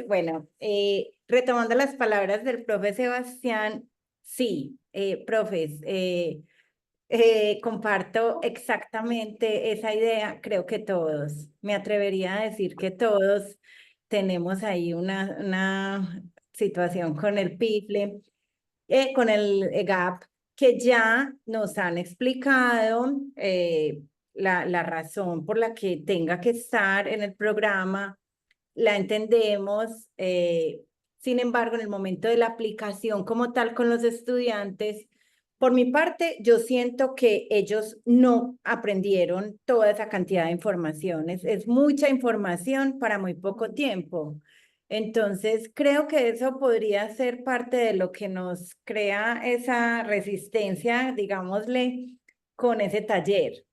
bueno, retomando las palabras del profe Sebastián, sí, profes, comparto exactamente esa idea. Creo que todos, me atrevería a decir que todos tenemos ahí una situación con el PIFLE, con el EGAP, que ya nos han explicado la razón por la que tenga que estar en el programa, la entendemos. Sin embargo, en el momento de la aplicación como tal con los estudiantes, por mi parte, yo siento que ellos no aprendieron toda esa cantidad de informaciones. Es mucha información para muy poco tiempo. Entonces, creo que eso podría ser parte de lo que nos crea esa resistencia, digámosle, con ese taller.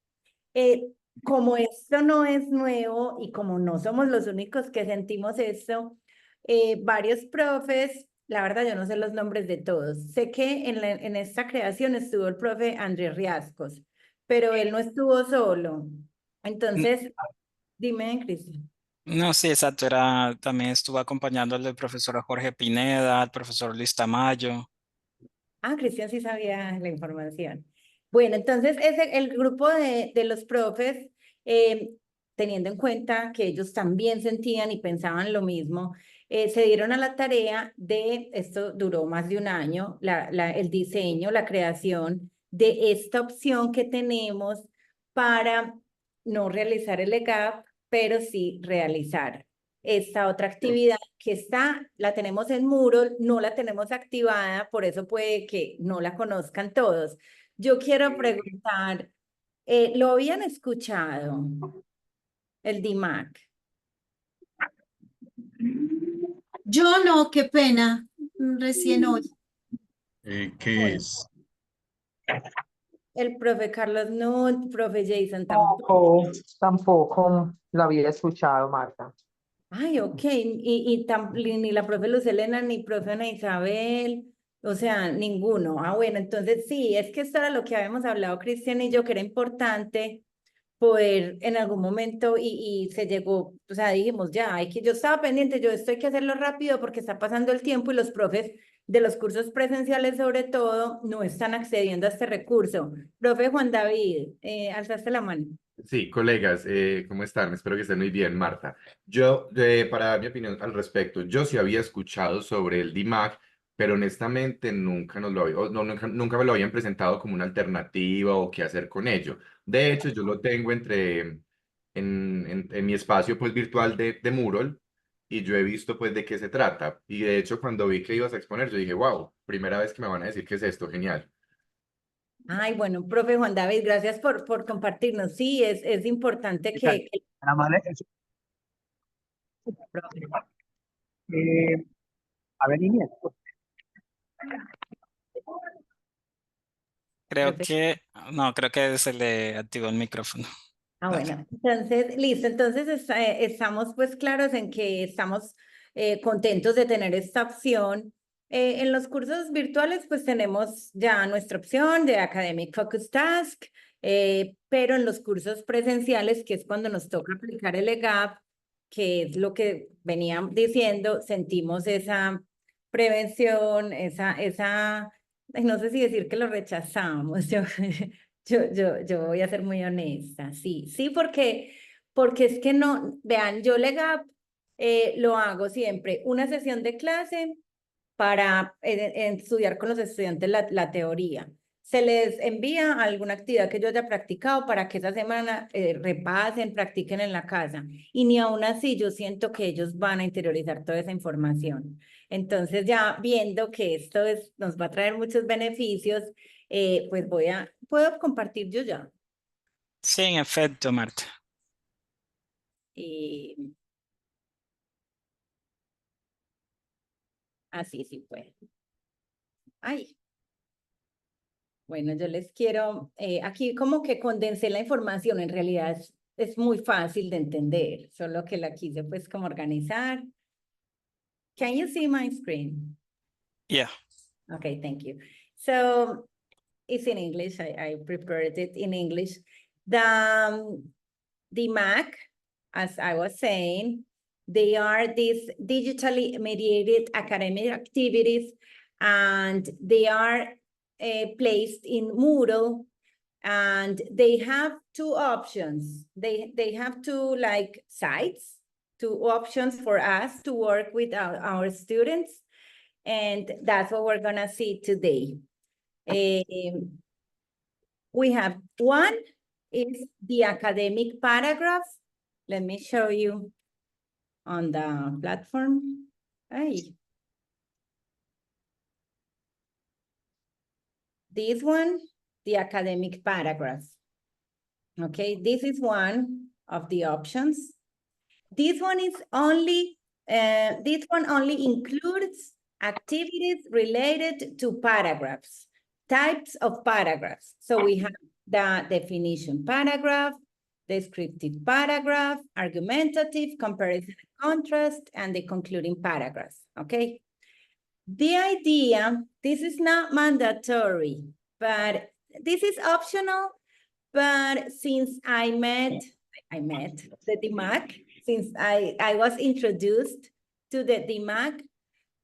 Como esto no es nuevo y como no somos los únicos que sentimos esto, varios profes, la verdad yo no sé los nombres de todos, sé que en esta creación estuvo el profe Andrés Riascos, pero él no estuvo solo. Entonces, dime, Cristian. No, sí, exacto. También estuvo acompañando al profesor Jorge Pineda, al profesor Luis Tamayo. Ah, Cristian sí sabía la información. Bueno, entonces el grupo de los profes, eh, teniendo en cuenta que ellos también sentían y pensaban lo mismo, se dieron a la tarea esto duró más de un año, el diseño, la creación de esta opción que tenemos para no realizar el EGAP, pero sí realizar esta otra actividad que la tenemos en Moodle, no la tenemos activada, por eso puede que no la conozcan todos. Yo quiero preguntar, ¿lo habían escuchado? El DMAC. Yo no, qué pena, recién hoy. ¿Qué es? El profe Carlos no, el profe Jason tampoco. Tampoco lo había escuchado, Marta. Ay, ok, ni la profe Luz Elena, ni profe Ana Isabel, o sea, ninguno. Ah, bueno, entonces sí, es que esto era lo que habíamos hablado Cristian y yo, que era importante poder en algún momento y se llegó, o sea, dijimos ya, yo estaba pendiente, esto hay que hacerlo rápido porque está pasando el tiempo y los profes de los cursos presenciales sobre todo no están accediendo a este recurso. Profe Juan David, alzaste la mano. Sí, colegas, ¿cómo están? Espero que estén muy bien, Marta. Para dar mi opinión al respecto, yo sí había escuchado sobre el DMAC, pero honestamente nunca nos lo había, o no, nunca me lo habían presentado como una alternativa o qué hacer con ello. De hecho, yo lo tengo en mi espacio pues, virtual de Moodle y yo he visto pues de qué se trata. Y de hecho, cuando vi que ibas a exponer, yo dije, wow, primera vez que me van a decir qué es esto, genial. Ay, bueno, profe Juan David, gracias por compartirnos. Sí, es importante que profe, A ver, niña. profe. Creo que se le activó el micrófono. Ah, Ok. bueno, entonces, listo. Entonces estamos pues claros en que estamos contentos de tener esta opción. En los cursos virtuales pues tenemos ya nuestra opción de Academic Focus Task, pero en los cursos presenciales, que es cuando nos toca aplicar el EGAP, que es lo que venía diciendo, sentimos esa prevención, no sé si decir que lo rechazamos. Yo voy a ser muy honesta, sí, porque es que no, vean, yo LEGAP lo hago siempre, una sesión de clase para estudiar con los estudiantes la teoría. Se les envía alguna actividad que yo haya practicado para que esa semana repasen, practiquen en la casa. Y ni aún así yo siento que ellos van a interiorizar toda esa información. Entonces ya viendo que nos va a traer muchos beneficios, pues puedo compartir yo ya. Sí, en efecto, Marta. Y así sí puede. Ay. Bueno, yo les quiero, aquí como que condensé la información, en realidad es muy fácil de entender, solo que la quise pues como organizar. Can you see my screen? Yeah. Okay, thank you. So it's in English, I prepared it in English. The MAC, as I was saying, They are these digitally mediated academic activities, and they are placed in Moodle, and they have two options. They have two like sites, two options for us to work with our students, and that's what we're gonna see today. We have one is the academic paragraph. Let me show you on the platform. Hey. This one, the academic paragraph. Okay, this is one of the options. This one is only, this one only includes activities related to paragraphs, types of paragraphs. So we have the definition paragraph, descriptive paragraph, argumentative, comparison and contrast, and the concluding paragraphs, okay? The idea, this is not mandatory, but this is optional, but since I met the DMAC, since I was introduced to the DMAC,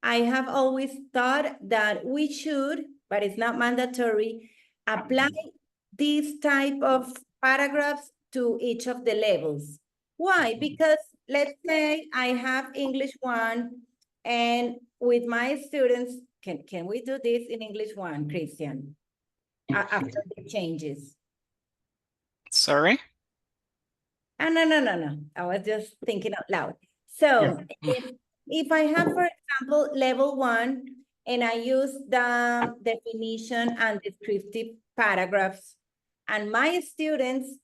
I have always thought that we should, but it's not mandatory, apply this type of paragraphs to each of the levels. Why? Because let's say I have English 1, and with my students, can we do this in English 1, Christian? After the changes. Sorry? No. I was just thinking out loud. So if I have, for example, level 1, and I use the definition and descriptive paragraphs, and my students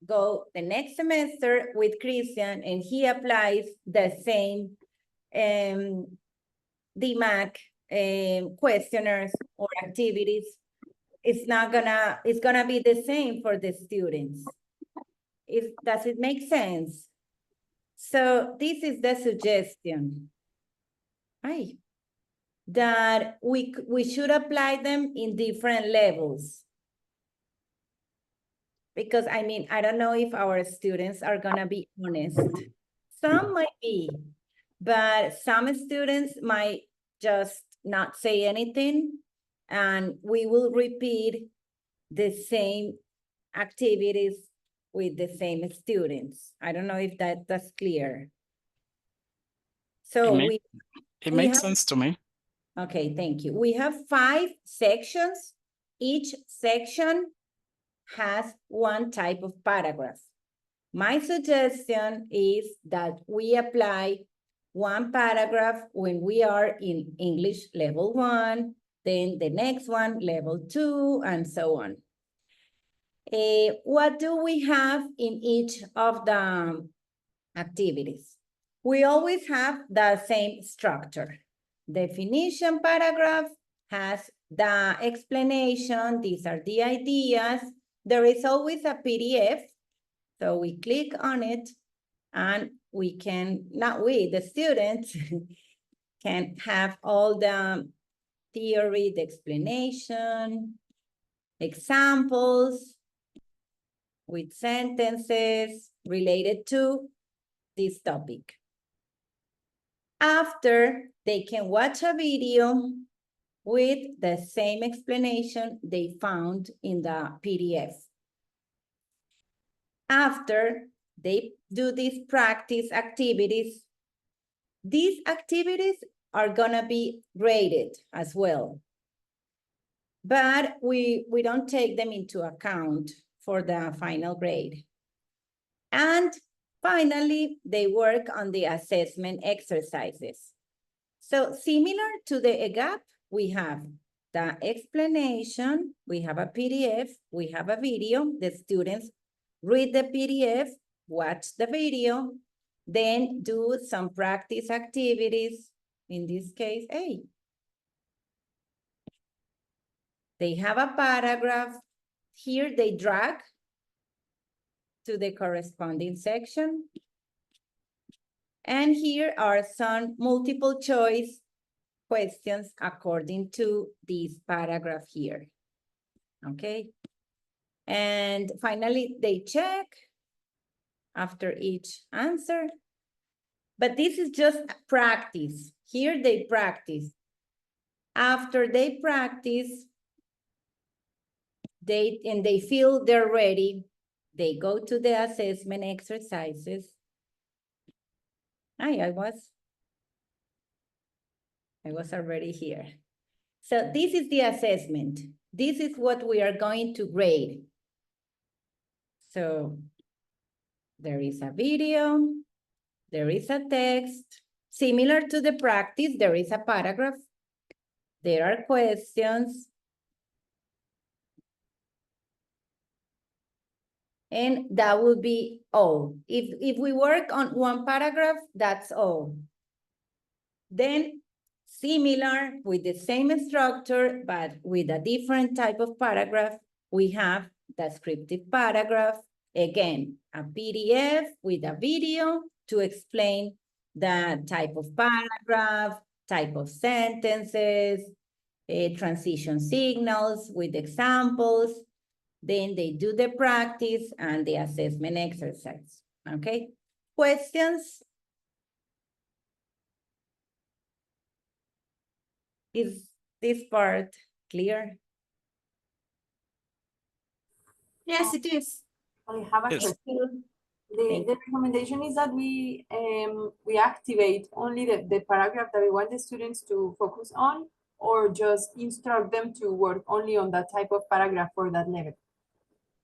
go the next semester with Christian, and he applies the same DMAC questionnaires or activities, it's gonna be the same for the students. Does it make sense? So this is the suggestion, right? That we should apply them in different levels. Because I mean, I don't know if our students are gonna be honest. Some might be, but some students might just not say anything, and we will repeat the same activities with the same students. I don't know if that's clear. So it makes sense to me. Okay, thank you. We have 5 sections. Each section has one type of paragraph. My suggestion is that we apply one paragraph when we are in English level 1, then the next one, level 2, and so on. What do we have in each of the activities? We always have the same structure. Definition paragraph has the explanation. These are the ideas. There is always a PDF. So we click on it, and we can, not we, the students, can have all the theory, the explanation, examples with sentences related to this topic. After, they can watch a video with the same explanation they found in the PDF. After they do these practice activities, these activities are gonna be graded as well. But we don't take them into account for the final grade. And finally, they work on the assessment exercises. So similar to the EGAP, we have the explanation, we have a PDF, we have a video. The students read the PDF, watch the video, then do some practice activities. In this case, they have a paragraph. Here they drag to the corresponding section. And here are some multiple choice questions according to this paragraph here. Okay. And finally, they check after each answer. But this is just practice. Here they practice. After they practice, they feel they're ready, they go to the assessment exercises. I was already here. So this is the assessment. This is what we are going to grade. So there is a video, there is a text. Similar to the practice, there is a paragraph. There are questions. And that would be all. If we work on one paragraph, that's all. Then similar with the same structure, but with a different type of paragraph, we have descriptive paragraph. Again, a PDF with a video to explain the type of paragraph, type of sentences, transition signals with examples. Then they do the practice and the assessment exercise, okay? Questions? Is this part clear? Yes, it is. I have a Yes. question. The recommendation is that we activate only the paragraph that we want the students to focus on, or just instruct them to work only on that type of paragraph for that level.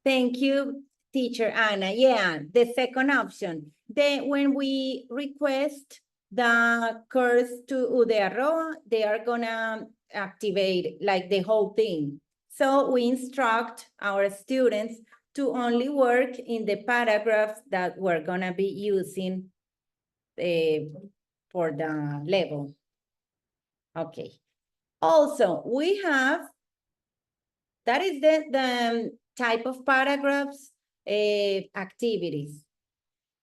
Thank you, teacher Anna. Yeah, the second option. When we request the course to UdeA, they are gonna activate like the whole thing. So we instruct our students to only work in the paragraphs that we're gonna be using for the level. Okay. Also, we have, that is the type of paragraphs, activities.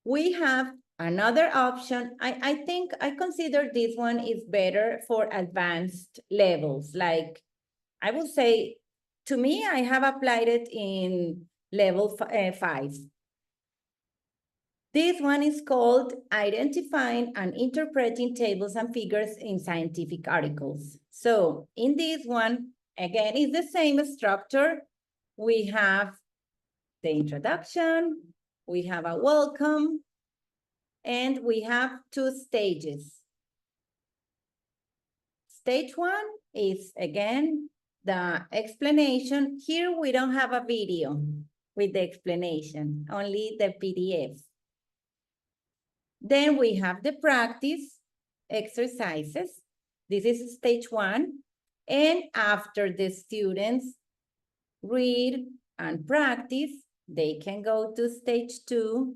We have another option. I think I consider this one is better for advanced levels. Like I would say, to me, I have applied it in level 5. This one is called Identifying and Interpreting Tables and Figures in Scientific Articles. So in this one, again, it's the same structure. We have the introduction, we have a welcome, and we have 2 stages. Stage 1 is, again, the explanation. Here we don't have a video with the explanation, only the PDF. Then we have the practice exercises. This is stage 1. And after the students read and practice, they can go to stage 2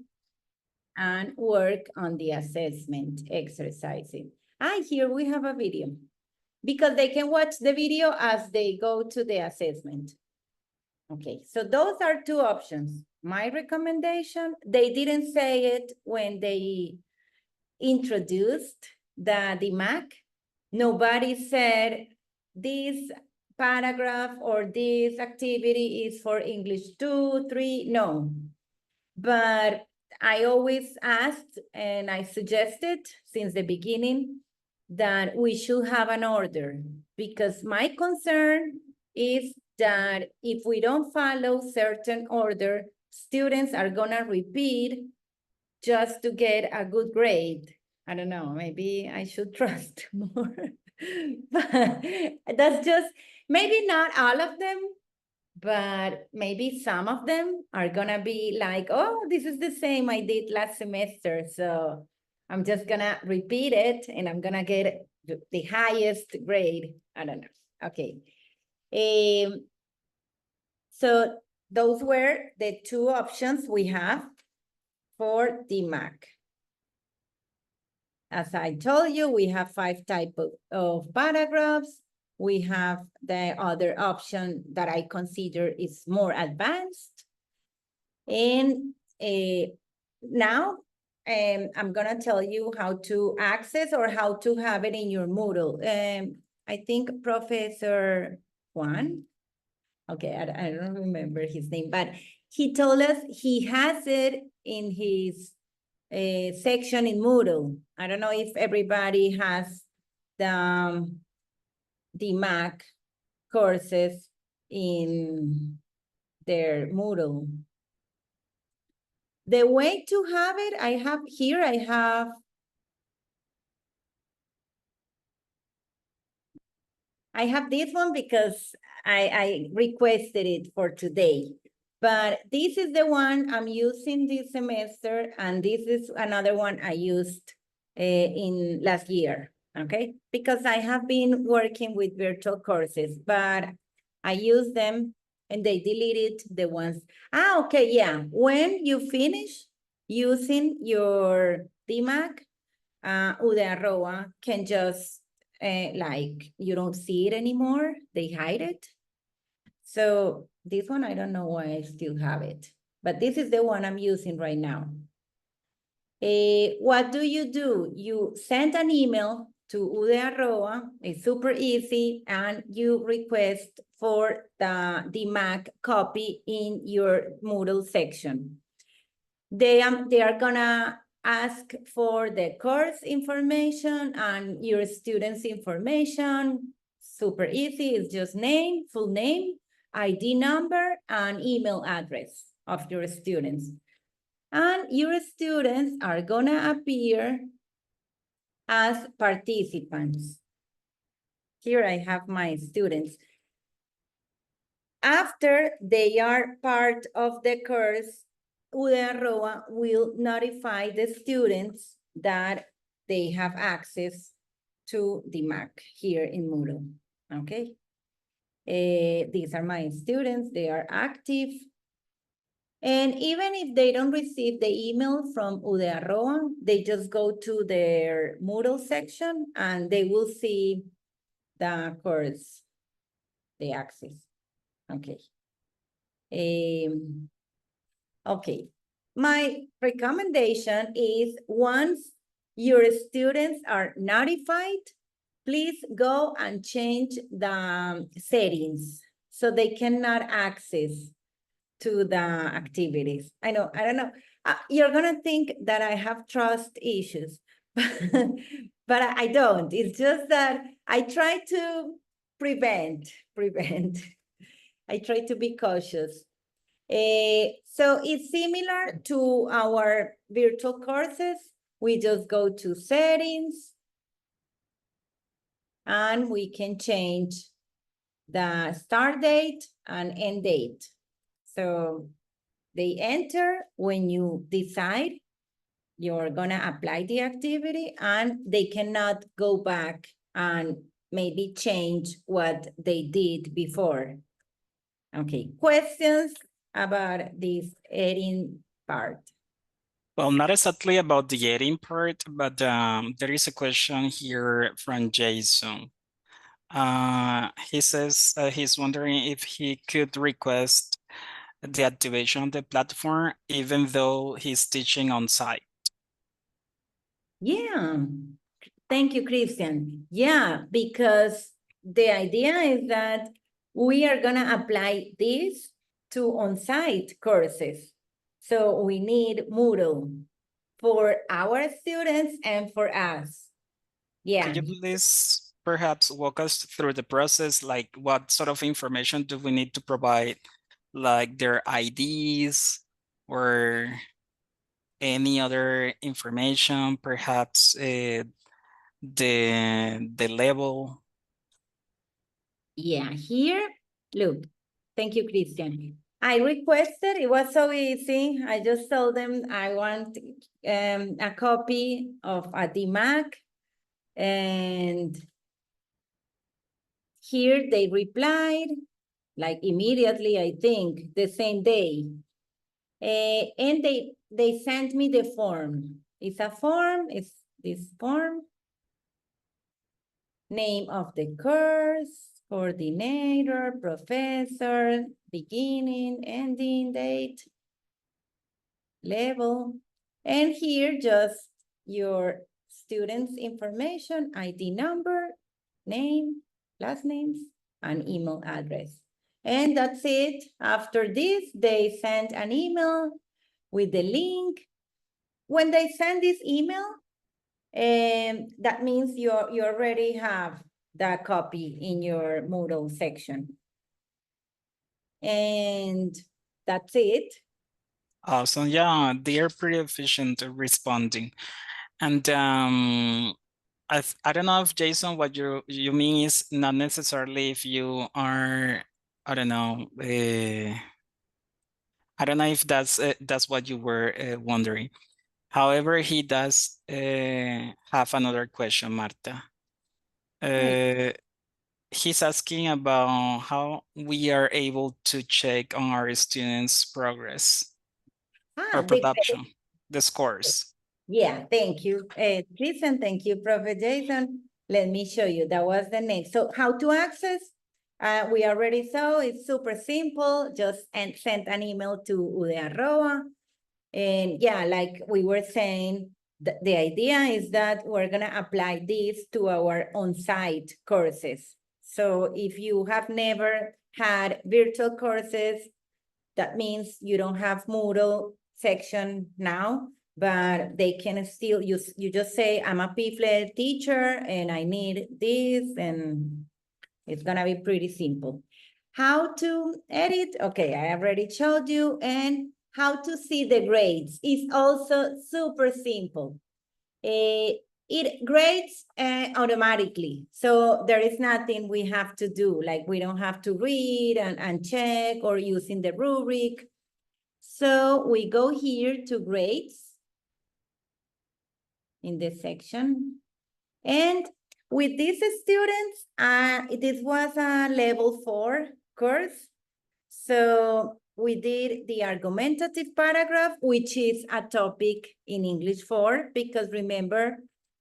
and work on the assessment exercising. Here we have a video because they can watch the video as they go to the assessment. Okay, so those are 2 options. My recommendation, they didn't say it when they introduced the DMAC. Nobody said this paragraph or this activity is for English 2, 3, no. But I always asked and I suggested since the beginning that we should have an order, because my concern is that if we don't follow certain order, students are gonna repeat just to get a good grade. I don't know, maybe I should trust more. But that's just, maybe not all of them, but maybe some of them are gonna be like, oh, this is the same I did last semester, so I'm just gonna repeat it and I'm gonna get the highest grade. I don't know. Okay. So those were the 2 options we have for DMAC. As I told you, we have 5 types of paragraphs. We have the other option that I consider is more advanced. And now I'm gonna tell you how to access or how to have it in your Moodle. I think Professor Juan, okay, I don't remember his name, but he told us he has it in his section in Moodle. I don't know if everybody has the DMAC courses in their Moodle. The way to have it, I have this one because I requested it for today. But this is the one I'm using this semester, and this is another one I used in last year, okay? Because I have been working with virtual courses, but I use them and they deleted the ones. Okay, yeah. When you finish using your DMAC, UdeA can just, like, you don't see it anymore, they hide it. So this one, I don't know why I still have it, but this is the one I'm using right now. What do? You send an email to UdeA, it's super easy, and you request for the DMAC copy in your Moodle section. They are gonna ask for the course information and your students' information. Super easy, it's just name, full name, ID number, and email address of your students. And your students are gonna appear as participants. Here I have my students. After they are part of the course, UdeA will notify the students that they have access to the DMAC here in Moodle, okay? These are my students, they are active. And even if they don't receive the email from UdeA, they just go to their Moodle section and they will see the course, the access, okay. Okay, my recommendation is once your students are notified, please go and change the settings so they cannot access to the activities. I don't know. You're gonna think that I have trust issues, but I don't. It's just that I try to prevent. I try to be cautious. So it's similar to our virtual courses. We just go to settings and we can change the start date and end date. So they enter when you decide you're gonna apply the activity, and they cannot go back and maybe change what they did before. Okay, questions about this editing part? Well, not exactly about the editing part, but there is a question here from Jason. He says he's wondering if he could request the activation of the platform even though he's teaching on site. Yeah, thank you, Christian. Yeah, because the idea is that we are gonna apply this to on-site courses. So we need Moodle for our students and for us. Yeah. Could you please perhaps walk us through the process? Like what sort of information do we need to provide? Like their IDs or any other information, perhaps the level? Yeah, here, look, thank you, Christian. I requested, it was so easy. I just told them I want a copy of a DMAC, and here they replied, like immediately, I think, the same day. And they sent me the form. It's a form, it's this form. Name of the course, coordinator, professor, beginning, ending date, level, and here just your student's information, ID number, name, last names, and email address. And that's it. After this, they sent an email with the link when they send this email, that means you already have that copy in your Moodle section. And that's it. Awesome. Yeah, they are pretty efficient at responding. And I don't know if Jason, what you mean is not necessarily if you are, I don't know, I don't know if that's what you were wondering. However, he does have another question, Marta. He's asking about how we are able to check on our students' progress or production, the scores. Yeah, thank you, Chris, and thank you, Prophet Jason. Let me show you. That was the next. So how to access? We already saw it's super simple. Just send an email to UdeA. And yeah, like we were saying, the idea is that we're gonna apply this to our on-site courses. So if you have never had virtual courses, that means you don't have Moodle section now, but they can still use, you just say, I'm a PIFLE teacher and I need this, and it's gonna be pretty simple. How to edit? Okay, I already showed you. And how to see the grades is also super simple. It grades automatically. So there is nothing we have to do. Like we don't have to read and check or using the rubric. So we go here to grades in this section. And with these students, this was a level 4 course. So we did the argumentative paragraph, which is a topic in English 4, because remember,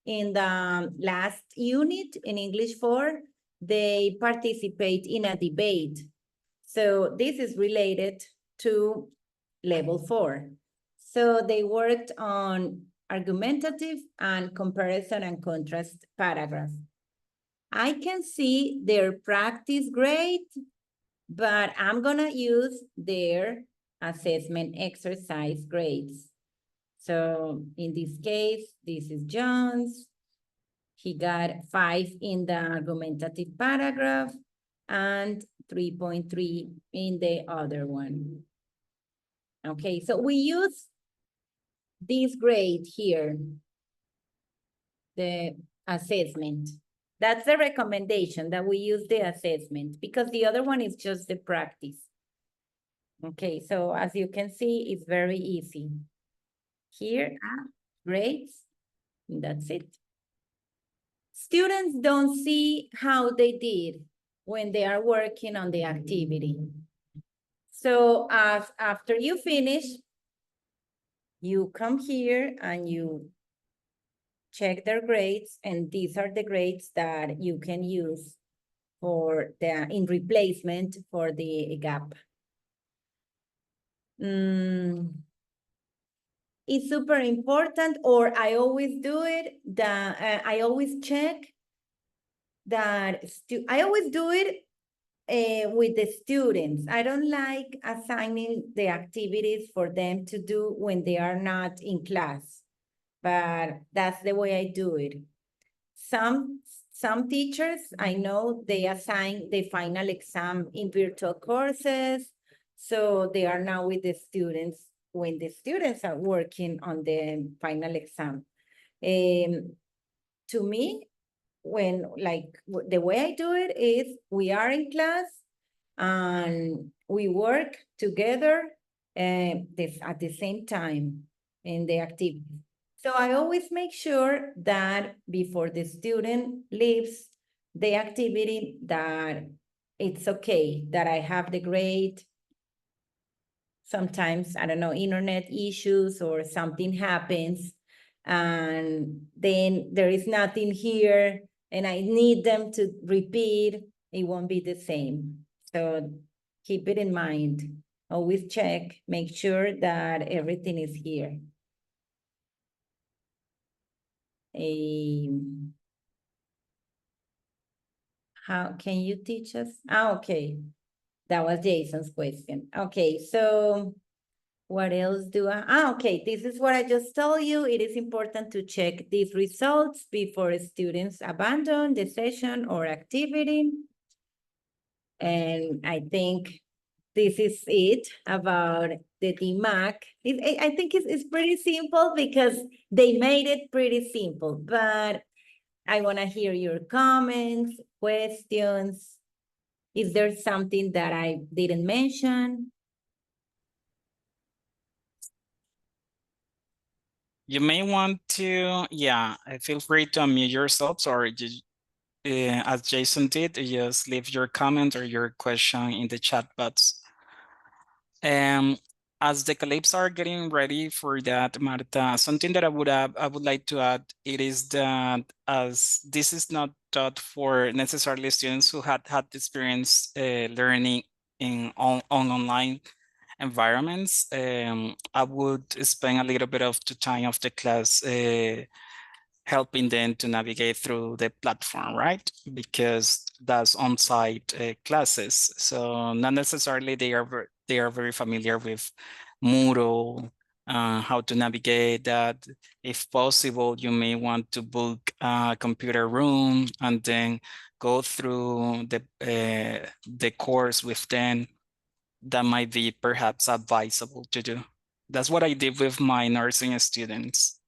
in the last unit in English 4, they participate in a debate. So this is related to level 4. So they worked on argumentative and comparison and contrast paragraph. I can see their practice grade, but I'm gonna use their assessment exercise grades. So in this case, this is John's. He got 5 in the argumentative paragraph and 3.3 in the other one. Okay, so we use this grade here, the assessment. That's the recommendation, that we use the assessment, because the other one is just the practice. Okay, so as you can see, it's very easy. Here are grades, and that's it. Students don't see how they did when they are working on the activity. So after you finish, you come here and you check their grades, and these are the grades that you can use for in replacement for the EGAP. It's super important, or I always do it, that I always check that, I always do it with the students. I don't like assigning the activities for them to do when they are not in class, but that's the way I do it. Some teachers, I know they assign the final exam in virtual courses, so they are now with the students when the students are working on the final exam. To me, when the way I do it is, we are in class and we work together at the same time in the activity. So I always make sure that before the student leaves the activity, that it's okay, that I have the grade. Sometimes, I don't know, internet issues or something happens, and then there is nothing here, and I need them to repeat, it won't be the same. So keep it in mind. Always check, make sure that everything is here. How can you teach us? Okay, that was Jason's question. Okay, so What else do okay, this is what I just told you. It is important to check these results before students abandon the session or activity. And I think this is it about the DMAC. I think it's pretty simple because they made it pretty simple, but I want to hear your comments, questions. Is there something that I didn't mention? You may want to, feel free to unmute yourselves, or as Jason did, just leave your comment or your question in the chat box. As the colleagues are getting ready for that, Marta, something that I would like to add, it is that as this is not taught for necessarily students who had experience learning in online environments, I would spend a little bit of the time of the class helping them to navigate through the platform, right? Because that's on-site classes. So not necessarily they are very familiar with Moodle, how to navigate that. If possible, you may want to book a computer room and then go through the course with them. That might be perhaps advisable to do. That's what I did with my nursing students.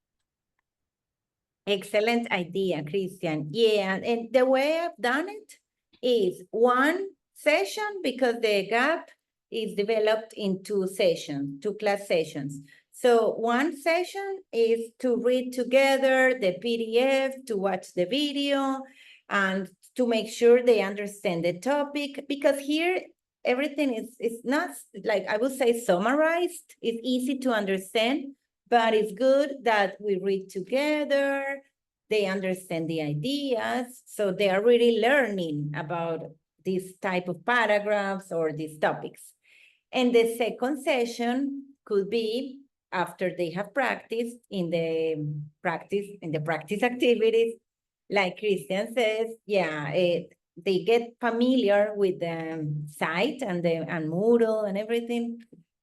Excellent idea, Christian. Yeah, and the way I've done it is one session, because the EGAP is developed in two sessions, two class sessions. So one session is to read together the PDF, to watch the video, and to make sure they understand the topic, because here everything is not, like I would say, summarized. It's easy to understand, but it's good that we read together, they understand the ideas, so they are really learning about this type of paragraphs or these topics. And the second session could be after they have practiced in the practice activities, like Christian says, they get familiar with the site and Moodle and everything.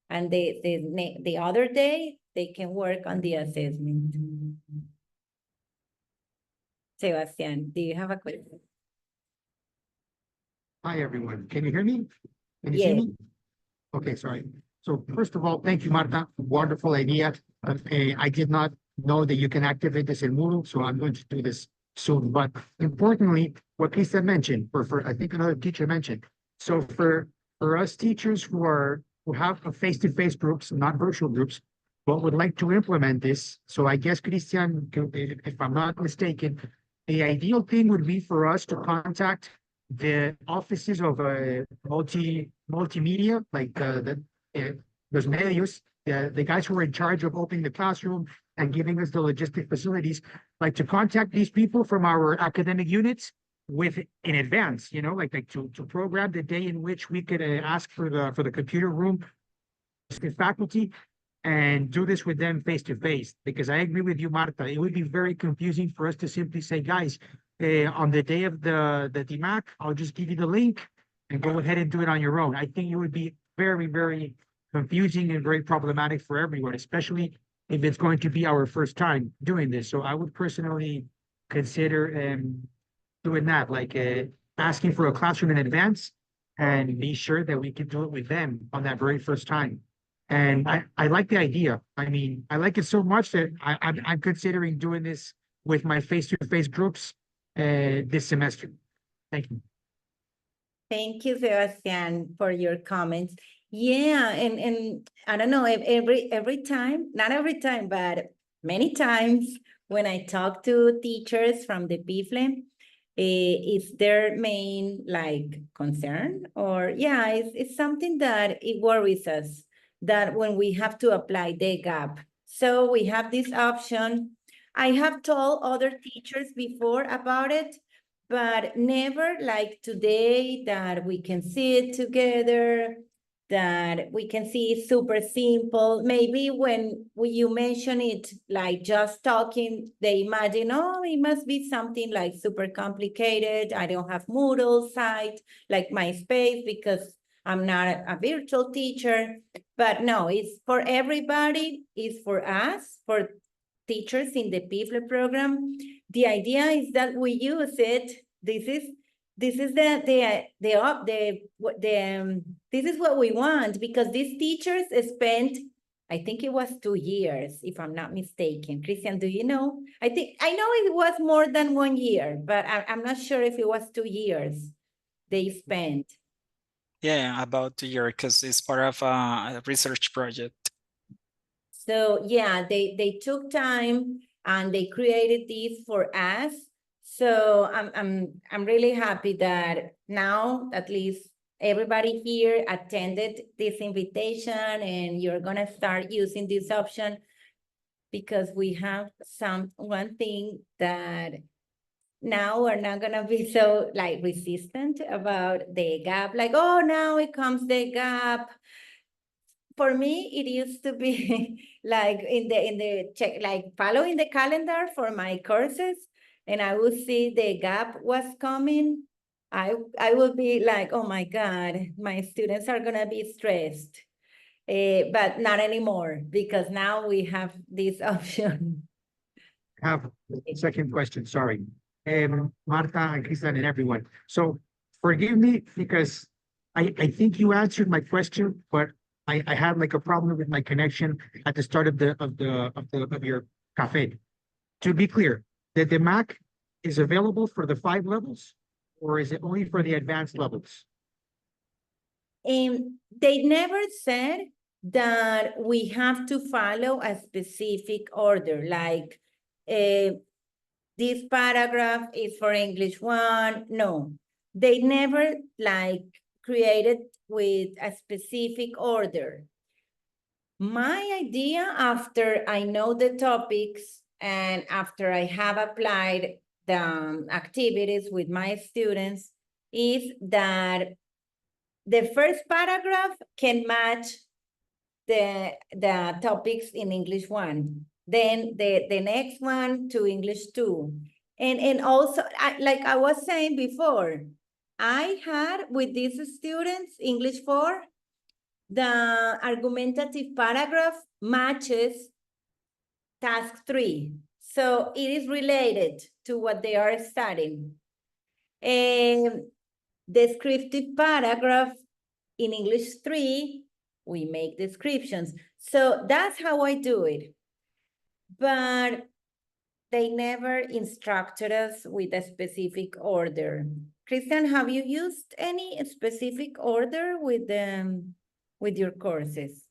And the other day, they can work on the assessment. Sebastian, do you have a question? Hi, everyone. Can you hear me? Can you see Yes. me? Okay, sorry. So first of all, thank you, Marta. Wonderful idea. I did not know that you can activate this in Moodle, so I'm going to do this soon. But importantly, what Lisa mentioned, or I think another teacher mentioned. So for us teachers who have a face-to-face groups, not virtual groups, but would like to implement this. So I guess, Christian, if I'm not mistaken, the ideal thing would be for us to contact the offices of multimedia, like those medios, the guys who are in charge of opening the classroom and giving us the logistic facilities, like to contact these people from our academic units in advance, you know, like to program the day in which we could ask for the computer room faculty and do this with them face to face. Because I agree with you, Marta, it would be very confusing for us to simply say, guys, on the day of the DMAC, I'll just give you the link and go ahead and do it on your own. I think it would be very, very confusing and very problematic for everyone, especially if it's going to be our first time doing this. So I would personally consider doing that, like asking for a classroom in advance and be sure that we can do it with them on that very first time. And I like the idea. I mean, I like it so much that I'm considering doing this with my face-to-face groups this semester. Thank you. Thank you, Sebastian, for your comments. Yeah, and I don't know, every time, not every time, but many times when I talk to teachers from the PIFLE, it's their main like concern, or it's something that it worries us, that when we have to apply the EGAP. So we have this option. I have told other teachers before about it, but never like today, that we can see it together, that we can see it super simple. Maybe when you mention it, like just talking, they imagine, oh, it must be something like super complicated. I don't have Moodle site like MySpace because I'm not a virtual teacher. But no, it's for everybody, it's for us, for teachers in the PIFLE program. The idea is that we use it. This is this is what we want, because these teachers spent, I think it was 2 years, if I'm not mistaken. Christian, do you know? I know it was more than 1 year, but I'm not sure if it was 2 years they spent. Yeah, about a year, because it's part of a research project. So yeah, they took time and they created this for us. So I'm really happy that now at least everybody here attended this invitation, and you're gonna start using this option, because we have one thing that now we're not gonna be so like resistant about the EGAP, like, oh, now it comes the EGAP. For me, it used to be like in the check, like following the calendar for my courses, and I would see the EGAP was coming. I would be like, oh my God, my students are gonna be stressed. But not anymore, because now we have this option. Have a second question, sorry. Marta and Cristian and everyone. So forgive me because I think you answered my question, but I had like a problem with my connection at the start of your Café. To be clear, the DMAC is available for the 5 levels, or is it only for the advanced levels? They never said that we have to follow a specific order, like this paragraph is for English 1. No, they never like created with a specific order. My idea, after I know the topics and after I have applied the activities with my students, is that the first paragraph can match the topics in English 1. Then the next one to English 2. And also, like I was saying before, I had with these students, English 4, the argumentative paragraph matches task 3. So it is related to what they are studying. Descriptive paragraph in English 3, we make descriptions. So that's how I do it. But they never instructed us with a specific order. Christian, have you used any specific order with your courses?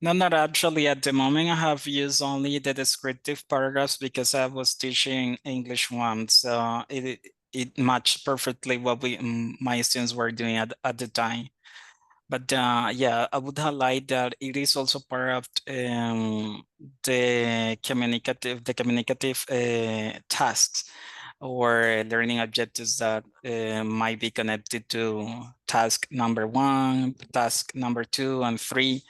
No, not actually at the moment. I have used only the descriptive paragraphs because I was teaching English 1. So it matched perfectly what my students were doing at the time. But yeah, I would highlight that it is also part of the communicative tasks or learning objectives that might be connected to task number 1, task number 2, and 3.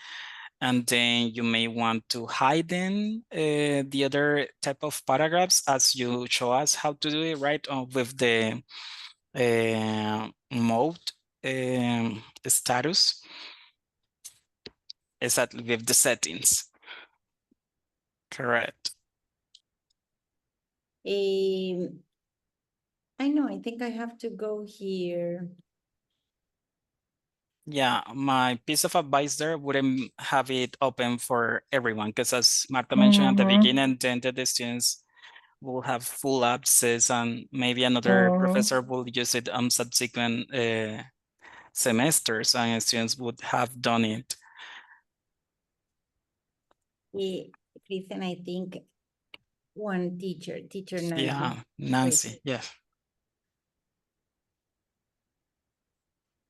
And then you may want to hide in the other type of paragraphs as you show us how to do it, right? With the mode status. Exactly, with the settings. Correct. I know, I think I have to go here. Yeah, my piece of advice there wouldn't have it open for everyone, because as Marta mentioned at the beginning, then the students will have full access, and maybe another professor will use it on subsequent semesters, and students would have done it. Christian, I think one teacher Nancy. Yeah, Nancy, yeah.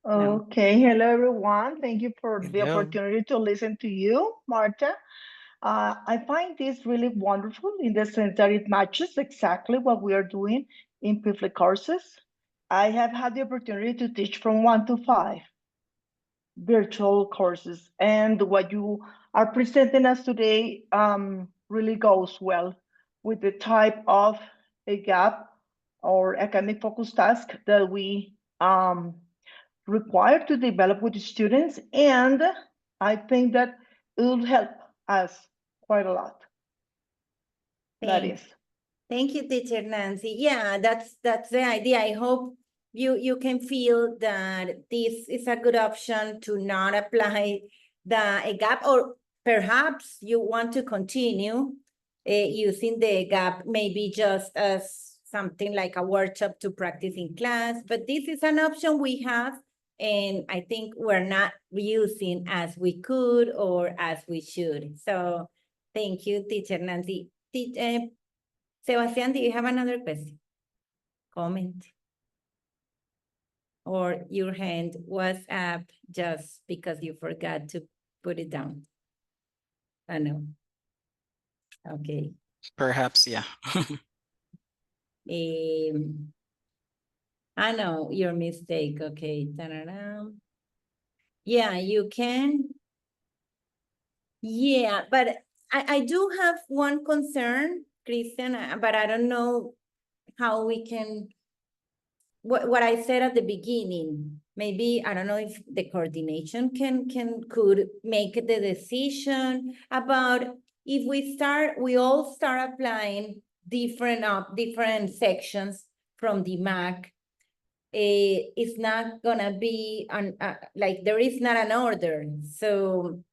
Okay, hello everyone. Thank you for the Hello. opportunity to listen to you, Marta. I find this really wonderful in the sense that it matches exactly what we are doing in PIFLE courses. I have had the opportunity to teach from 1 to 5 virtual courses, and what you are presenting us today really goes well with the type of EGAP or academic focus task that we required to develop with the students, and I think that it will help us quite a lot. That Thank is. Thank you, Teacher Nancy. Yeah, that's the idea. I hope you can feel that this is a good option to not apply the EGAP, or perhaps you want to continue using the EGAP, maybe just as something like a workshop to practice in class. But this is an option we have, and I think we're not using as we could or as we should. So thank you, Teacher Nancy. Sebastian, do you have another question? Comment? Or your hand was up just because you forgot to put it down? I know. Okay. Perhaps, yeah. I know your mistake. Okay. Ta-da-da. Yeah, you can. Yeah, but I do have one concern, Christian, but I don't know how we can, what I said at the beginning, maybe, I don't know if the coordination could make the decision about if we all start applying different sections from the DMAC. It's not gonna be like there is not an order. So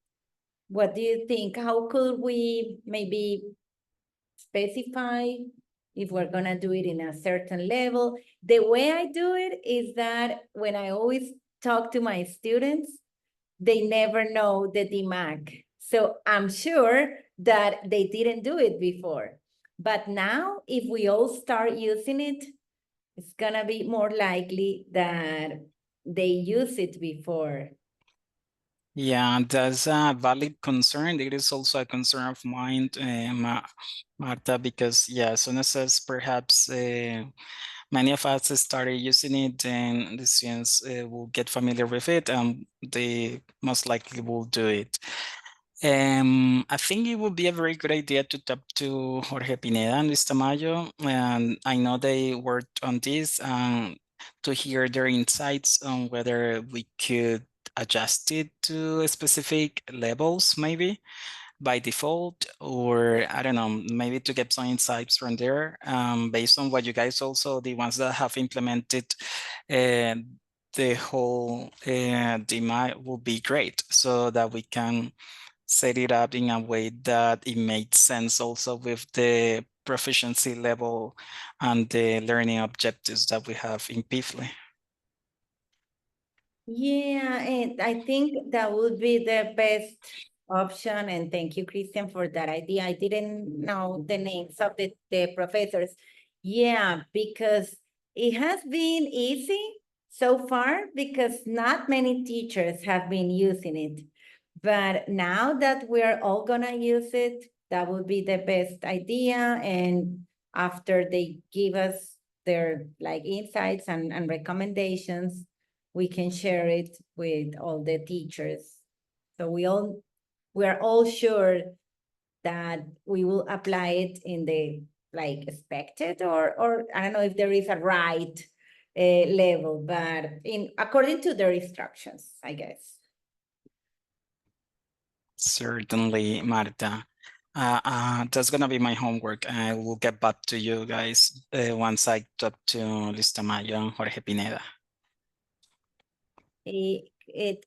what do you think? How could we maybe specify if we're gonna do it in a certain level? The way I do it is that when I always talk to my students, they never know the DMAC. So I'm sure that they didn't do it before. But now, if we all start using it, it's gonna be more likely that they use it before. Yeah, that's a valid concern. It is also a concern of mine, Marta, because yeah, as soon as perhaps many of us started using it, and the students will get familiar with it, and they most likely will do it. I think it would be a very good idea to talk to Jorge Pineda and Luis Tamayo, and I know they worked on this, to hear their insights on whether we could adjust it to specific levels, maybe by default, or I don't know, maybe to get some insights from there, based on what you guys also, the ones that have implemented the whole DMAC will be great, so that we can set it up in a way that it makes sense also with the proficiency level and the learning objectives that we have in PIFLE. Yeah, and I think that would be the best option. And thank you, Christian, for that idea. I didn't know the names of the professors. Yeah, because it has been easy so far because not many teachers have been using it. But now that we're all gonna use it, that would be the best idea. And after they give us their like insights and recommendations, we can share it with all the teachers. So we're all sure that we will apply it in the like expected, or I don't know if there is a right level, but according to their instructions, I guess. Certainly, Marta. That's gonna be my homework. I will get back to you guys once I talk to Luis Tamayo and Jorge Pineda.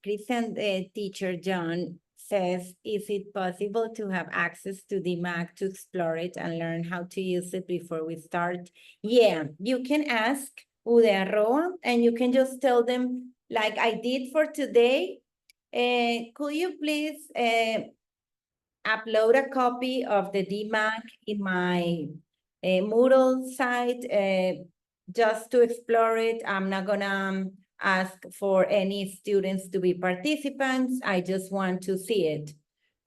Christian teacher John says, is it possible to have access to the DMAC to explore it and learn how to use it before we start? Yeah, you can ask UdeA and you can just tell them, like I did for today, could you please upload a copy of the DMAC in my Moodle site just to explore it? I'm not gonna ask for any students to be participants. I just want to see it.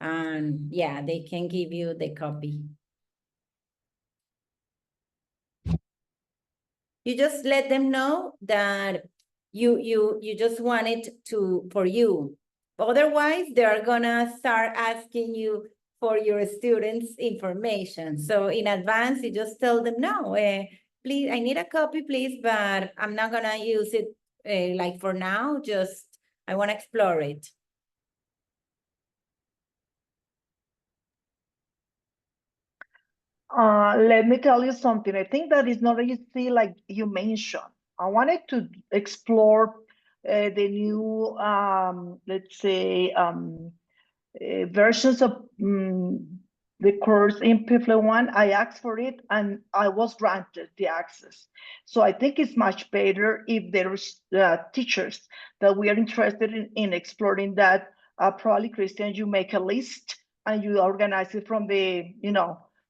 And yeah, they can give you the copy. You just let them know that you just want it for you. Otherwise, they're gonna start asking you for your students' information. So in advance, you just tell them, no, please, I need a copy, please, but I'm not gonna use it like for now, just I wanna explore it. Let me tell you something. I think that is not easy, like you mentioned. I wanted to explore the new, let's say, versions of the course in PIFLE-I. I asked for it and I was granted the access. So I think it's much better if there's teachers that we are interested in exploring that. Probably, Christian, you make a list and you organize it from the,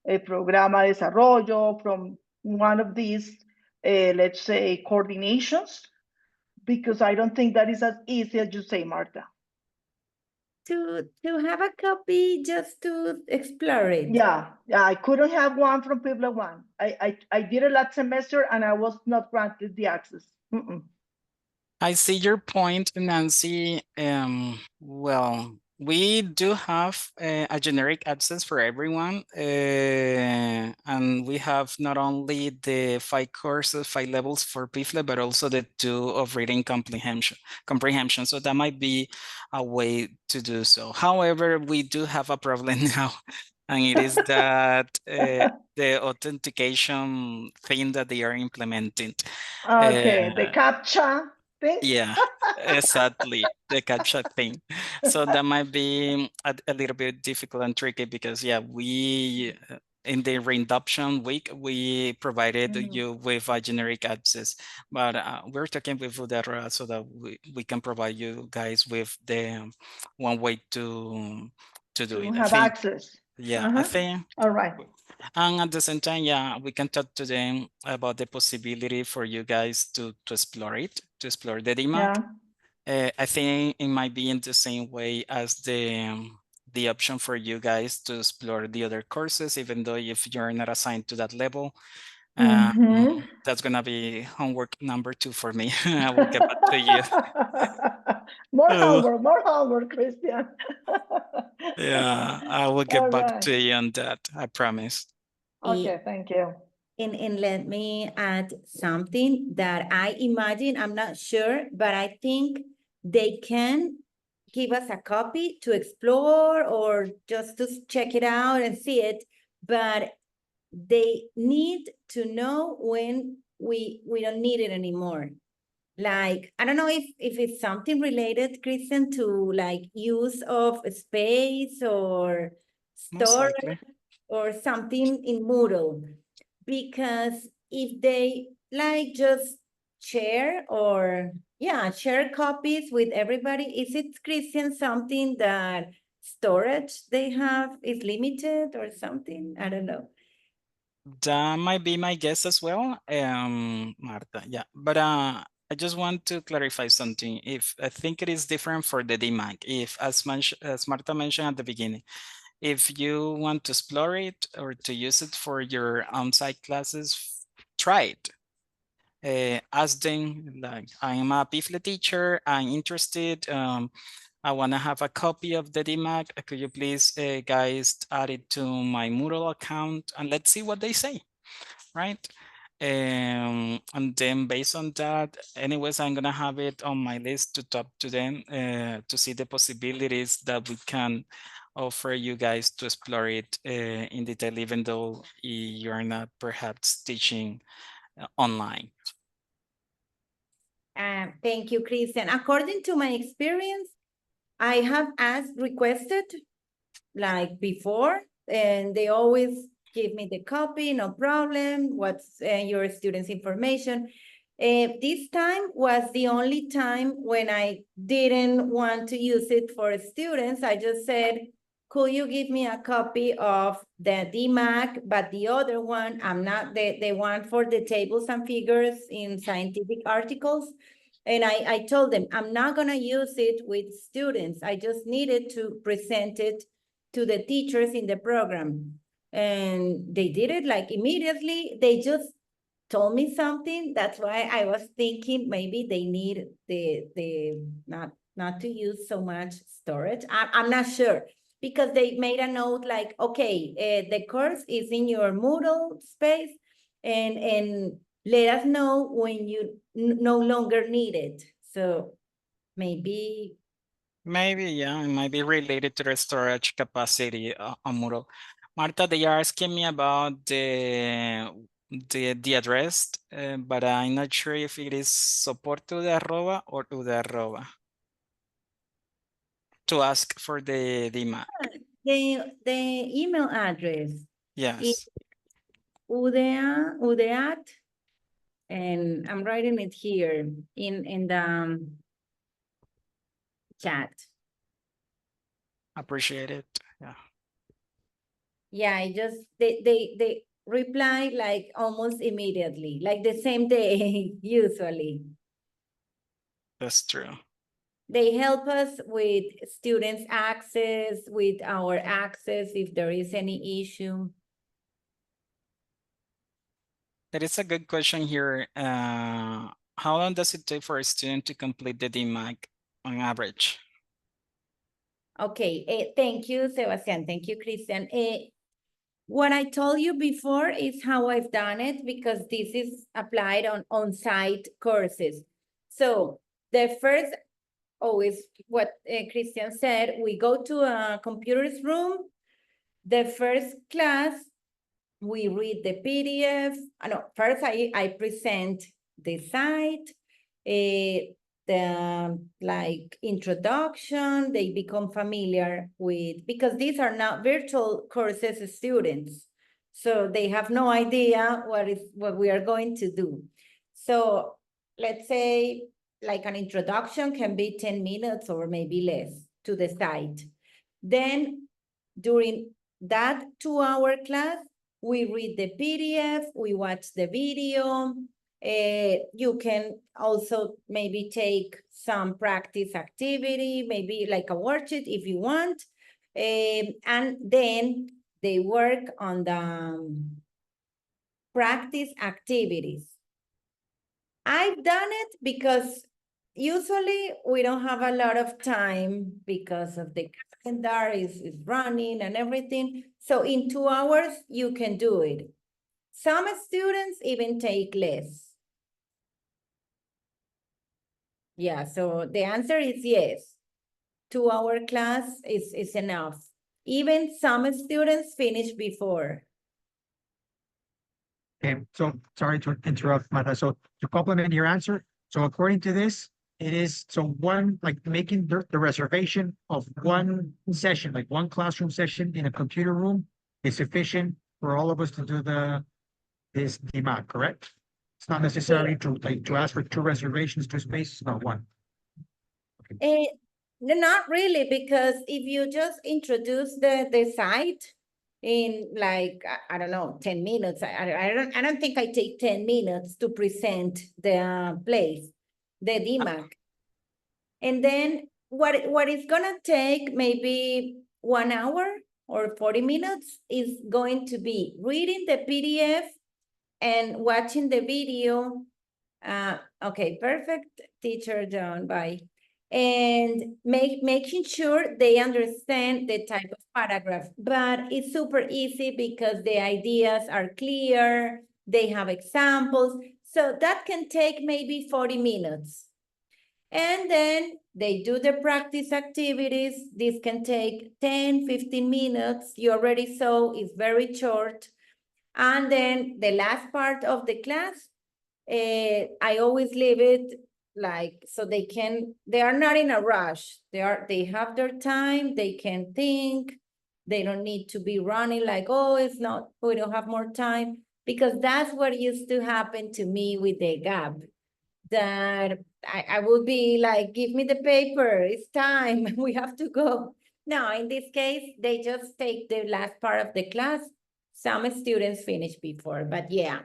a programa de desarrollo, from one of these, let's say, coordinations, because I don't think that is as easy as you say, Marta. To have a copy just to explore it. Yeah, I couldn't have one from PIFLE-I. I did it last semester and I was not granted the access. I see your point, Nancy. Well, we do have a generic access for everyone, and we have not only the 5 courses, 5 levels for PIFLE, but also the 2 of reading comprehension. So that might be a way to do so. However, we do have a problem now, and it is that the authentication thing that they are implementing. Okay, the CAPTCHA thing? Yeah, exactly, the captcha thing. So that might be a little bit difficult and tricky because, yeah, we in the reinduction week, we provided you with a generic access, but we're talking with UdeA so that we can provide you guys with the one way to do it. I Have think, access. yeah, I think. All right. And at the same time, yeah, we can talk to them about the possibility for you guys to explore it, to explore the DMAC. Yeah. I think it might be in the same way as the option for you guys to explore the other courses, even though if you're not assigned to that level. That's gonna be homework number 2 for me. I will get back to you. More homework, Christian. Yeah, I will get All back right. to you on that, I promise. Okay, thank you. And let me add something that I imagine, I'm not sure, but I think they can give us a copy to explore or just to check it out and see it, but they need to know when we don't need it anymore. Like, I don't know if it's something related, Kristen, to like use of space or Most storage likely. or something in Moodle. Because if they like just share or share copies with everybody, is it, Christian, something that storage they have is limited or something? I don't know. That might be my guess as well, Marta. Yeah, but I just want to clarify something. If I think it is different for the DMAC, if as Marta mentioned at the beginning, if you want to explore it or to use it for your on-site classes, try it. Ask them, like, I'm a PIFLE teacher, I'm interested, I want to have a copy of the DMAC. Could you please, guys, add it to my Moodle account and let's see what they say, right? And then based on that, anyways, I'm gonna have it on my list to talk to them to see the possibilities that we can offer you guys to explore it in detail, even though you're not perhaps teaching online. Thank you, Kristen. According to my experience, I have requested like before, and they always give me the copy, no problem. What's your student's information? This time was the only time when I didn't want to use it for students. I just said, could you give me a copy of the DMAC, but the other one, I'm not the one for the tables and figures in scientific articles. And I told them, I'm not gonna use it with students. I just needed to present it to the teachers in the program. And they did it like immediately. They just told me something. That's why I was thinking maybe they need the not to use so much storage. I'm not sure, because they made a note like, okay, the course is in your Moodle space, and let us know when you no longer need it. So maybe. Maybe, yeah, it might be related to the storage capacity on Moodle. Marta, they are asking me about the address, but I'm not sure if it is soporte_ude@ or ude@ to ask for the DMAC. The email address Yes. UdeA, and I'm writing it here in the chat. Appreciate it. Yeah. Yeah, they reply like almost immediately, like the same day, usually. That's true. They help us with students' access, with our access, if there is any issue. There is a good question here. How long does it take for a student to complete the DMAC on average? Okay, thank you, Sebastian. Thank you, Christian. What I told you before is how I've done it, because this is applied on on-site courses. So the first, always what Christian said, we go to a computer's room. The first class, we read the PDF. No, first I present the site, the like introduction. They become familiar with, because these are not virtual courses students, so they have no idea what we are going to do. So let's say like an introduction can be 10 minutes or maybe less to the site. Then during that 2-hour class, we read the PDF, we watch the video. You can also maybe take some practice activity, maybe like a worksheet if you want. And then they work on the practice activities. I've done it because usually we don't have a lot of time because of the calendar is running and everything. So in 2 hours, you can do it. Some students even take less. Yeah, so the answer is yes. 2-hour class is enough. Even some students finish before. Okay, so sorry to interrupt, Marta. So to complement your answer, so according to this, it is so one like making the reservation of one session, like one classroom session in a computer room is sufficient for all of us to do this DMAC, correct? It's not necessary to ask for 2 reservations, 2 spaces, not 1. Not really, because if you just introduce the site in like, I don't know, 10 minutes, I don't think I take 10 minutes to present the place, the DMAC. And then what is gonna take maybe 1 hour or 40 minutes is going to be reading the PDF and watching the video. Okay, perfect, teacher John, bye. And making sure they understand the type of paragraph. But it's super easy because the ideas are clear, they have examples. So that can take maybe 40 minutes. And then they do the practice activities. This can take 10, 15 minutes. You already saw it's very short. And then the last part of the class, I always leave it like, so they are not in a rush. They have their time, they can think, they don't need to be running like, oh, we don't have more time. Because that's what used to happen to me with the EGAP, that I would be like, give me the paper, it's time, we have to go. No, in this case, they just take the last part of the class. Some students finish before, but yeah.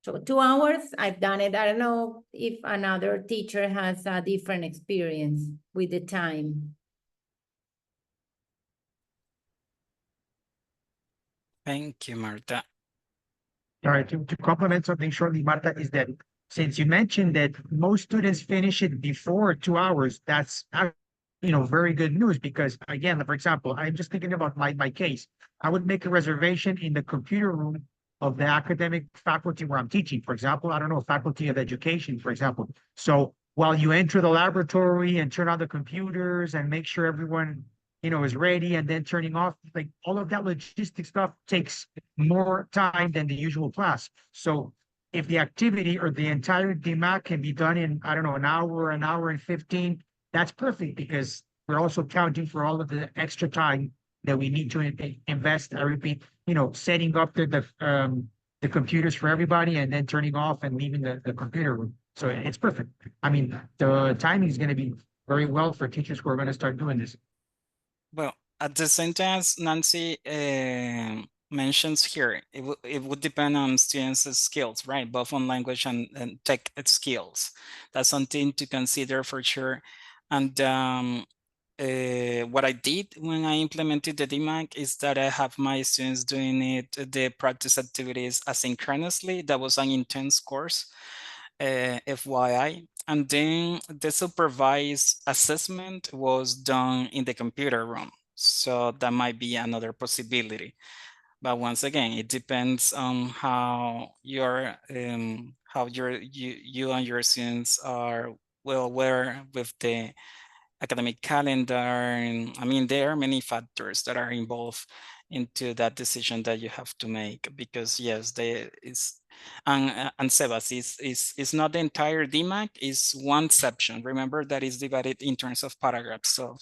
So 2 hours, I've done it. I don't know if another teacher has a different experience with the time. Thank you, Marta. All right, to complement something shortly, Marta, is that since you mentioned that most students finish it before 2 hours, that's very good news, because again, for example, I'm just thinking about my case. I would make a reservation in the computer room of the academic faculty where I'm teaching. For example, I don't know, faculty of education, for example. So while you enter the laboratory and turn on the computers and make sure everyone is ready and then turning off, like all of that logistic stuff takes more time than the usual class. So if the activity or the entire DMAC can be done in, I don't know, an hour and 15, that's perfect because we're also counting for all of the extra time that we need to invest. I repeat, setting up the computers for everybody and then turning off and leaving the computer room. So it's perfect. I mean, the timing is going to be very well for teachers who are going to start doing this. Well, at the same time, as Nancy mentions here, it would depend on students' skills, right? Both on language and tech skills. That's something to consider for sure. And what I did when I implemented the DMAC is that I have my students doing the practice activities asynchronously. That was an intense course, FYI. And then the supervised assessment was done in the computer room. So that might be another possibility. But once again, it depends on how you and your students are well aware with the academic calendar. And I mean, there are many factors that are involved into that decision that you have to make, because yes, and Sebas is not the entire DMAC, is one section. Remember that is divided in terms of paragraphs. So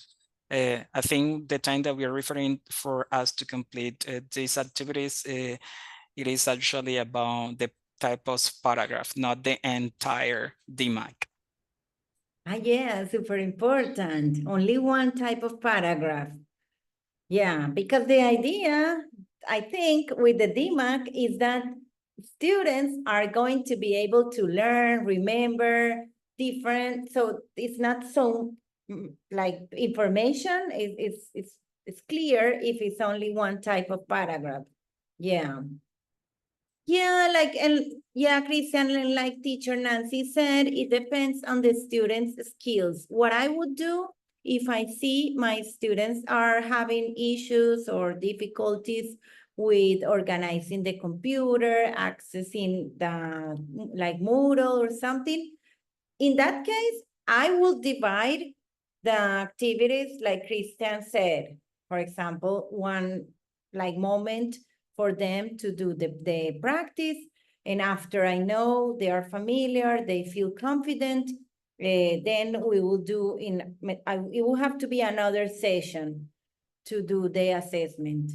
I think the time that we are referring for us to complete these activities, it is actually about the type of paragraph, not the entire DMAC. Yeah, super important. Only one type of paragraph. Yeah, because the idea, I think, with the DMAC is that students are going to be able to learn, remember different. So it's not so like information. It's clear if it's only one type of paragraph. Yeah. Yeah, Christian, and like teacher Nancy said, it depends on the students' skills. What I would do if I see my students are having issues or difficulties with organizing the computer, accessing the like Moodle or something, in that case, I will divide the activities like Christian said. For example, one like moment for them to do the practice. And after I know they are familiar, they feel confident, then we will do it will have to be another session to do the assessment.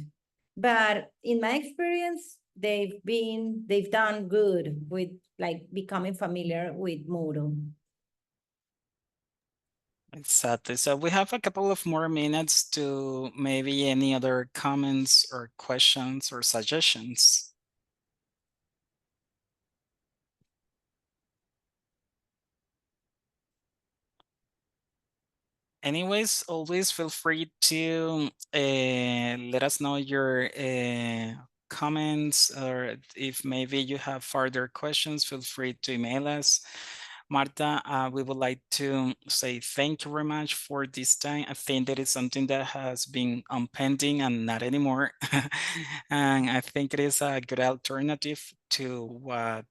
But in my experience, they've done good with like becoming familiar with Moodle. Exactly. So we have a couple of more minutes to maybe any other comments or questions or suggestions. Anyways, always feel free to let us know your comments, or if maybe you have further questions, feel free to email us. Marta, we would like to say thank you very much for this time. I think that is something that has been pending and not anymore. And I think it is a good alternative to what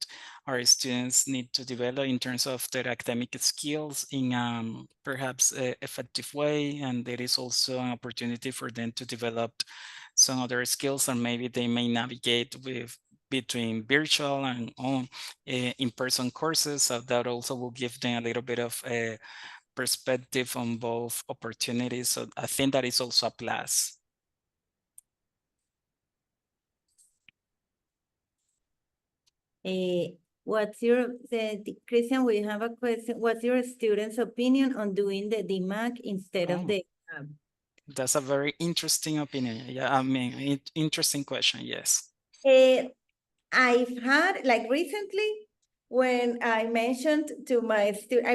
our students need to develop in terms of their academic skills in perhaps an effective way. And there is also an opportunity for them to develop some other skills, and maybe they may navigate between virtual and in-person courses. So that also will give them a little bit of a perspective on both opportunities. So I think that is also a plus. Christian, we have a question. What's your student's opinion on doing the DMAC instead of the EGAP? That's a very interesting opinion. Yeah, I mean, interesting question, yes. I've had, like recently, when I mentioned to my student,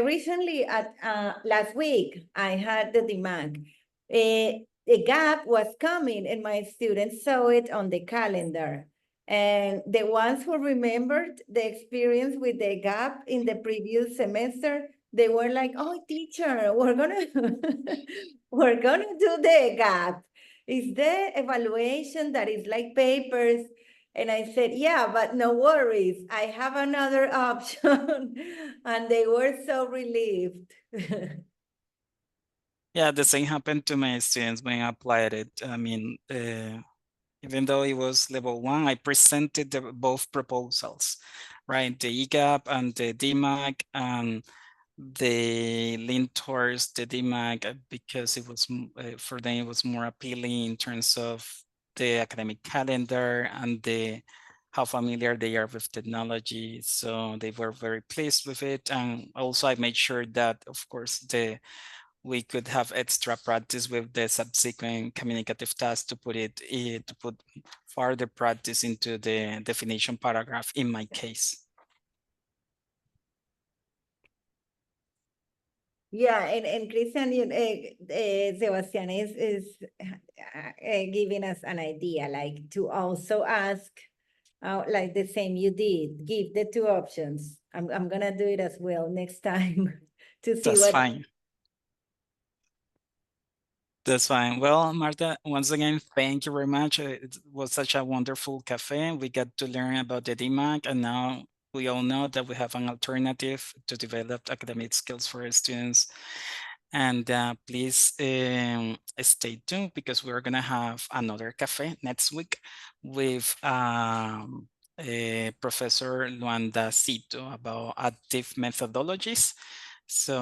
last week, I had the DMAC. The gap was coming and my students saw it on the calendar. And the ones who remembered the experience with the gap in the previous semester, they were like, oh, teacher, we're gonna do the gap. Is the evaluation that is like papers? And I said, yeah, but no worries. I have another option. And they were so relieved. Yeah, the same happened to my students when I applied it. I mean, even though it was level 1, I presented both proposals, right? The EGAP and the DMAC, and they leaned towards the DMAC because it was for them it was more appealing in terms of the academic calendar and how familiar they are with technology. So they were very pleased with it, and also I made sure that, of course, we could have extra practice with the subsequent communicative tasks to put further practice into the definition paragraph in my case. Yeah, and Christian, Sebastian is giving us an idea, like to also ask, like the same you did, give the 2 options. I'm gonna do it as well next time to see That's what. fine. That's fine. Well, Marta, once again, thank you very much. It was such a wonderful cafe. We got to learn about the DMAC, and now we all know that we have an alternative to develop academic skills for our students. And please stay tuned, because we're going to have another cafe next week with Professor Luanda Cito about active methodologies. So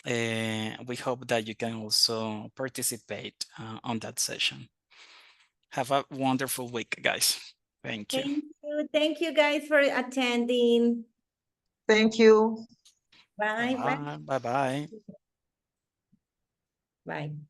we hope that you can also participate on that session. Have a wonderful week, guys. Thank you. Thank you. Thank you guys for attending. Thank you. Bye. Bye. Bye-bye. Bye-bye. Bye.